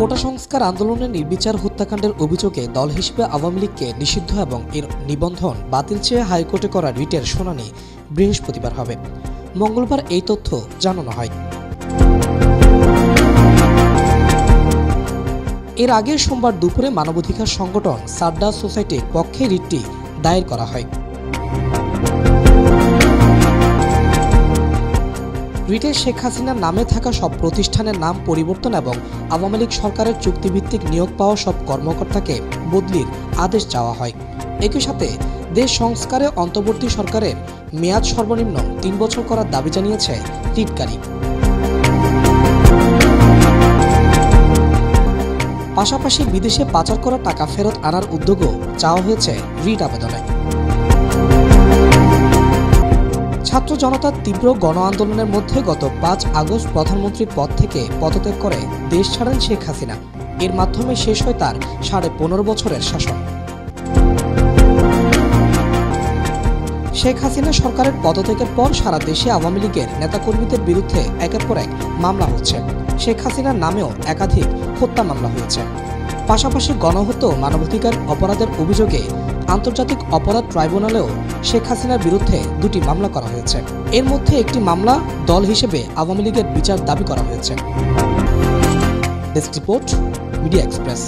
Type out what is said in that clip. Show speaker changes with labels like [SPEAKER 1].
[SPEAKER 1] কোটা সংস্কার আন্দোলনে নির্বিচার হত্যাকাণ্ডের অভিযোগে দল হিসেবে আওয়ামী লীগকে নিষিদ্ধ এবং এর নিবন্ধন বাতিল চেয়ে হাইকোর্টে করা রিটের শুনানি বৃহস্পতিবার হবে। মঙ্গলবার এই তথ্য জানানো হয়। এর আগে সোমবার দুপুরে মানবাধিকার সংগঠন সারদা সোসাইটির পক্ষে রিটটি দায়ের করা হয়। রিটে শেখ হাসিনার নামে থাকা সব প্রতিষ্ঠানের নাম পরিবর্তন এবং আওয়ামী লীগ সরকারের চুক্তিভিত্তিক নিয়োগ পাওয়া সব কর্মকর্তাকে বদলির আদেশ চাওয়া হয়। একই সাথে দেশ সংস্কারে অন্তর্বর্তী সরকারের মেয়াদ সর্বনিম্ন ৩ বছর করার দাবি জানিয়েছে রিটকারী। পাশাপাশি বিদেশে পাচার করা টাকা ফেরত আনার উদ্যোগও চাওয়া হয়েছে রিট আবেদনে। ছাত্র জনতার তীব্র গণ আন্দোলনের মধ্যে গত ৫ আগস্ট প্রধানমন্ত্রীর পদ থেকে পদত্যাগ করে দেশ ছাড়েন শেখ হাসিনা। এর মাধ্যমে শেষ হয় তার ১৫.৫ বছরের শাসন। শেখ হাসিনা সরকারের পদত্যাগের পর সারা দেশে আওয়ামী লীগের নেতাকর্মীদের বিরুদ্ধে একের পর এক মামলা হচ্ছে। শেখ হাসিনার নামেও একাধিক হত্যা মামলা হয়েছে। পাশাপাশি গণহত্যা ও মানবাধিকার অপরাধের অভিযোগে আন্তর্জাতিক অপরাধ ট্রাইব্যুনালেও শেখ হাসিনার বিরুদ্ধে ২টি মামলা করা হয়েছে। এর মধ্যে একটি মামলা দল হিসেবে আওয়ামী লীগের বিচার দাবি করা হয়েছে। Desk report, media express.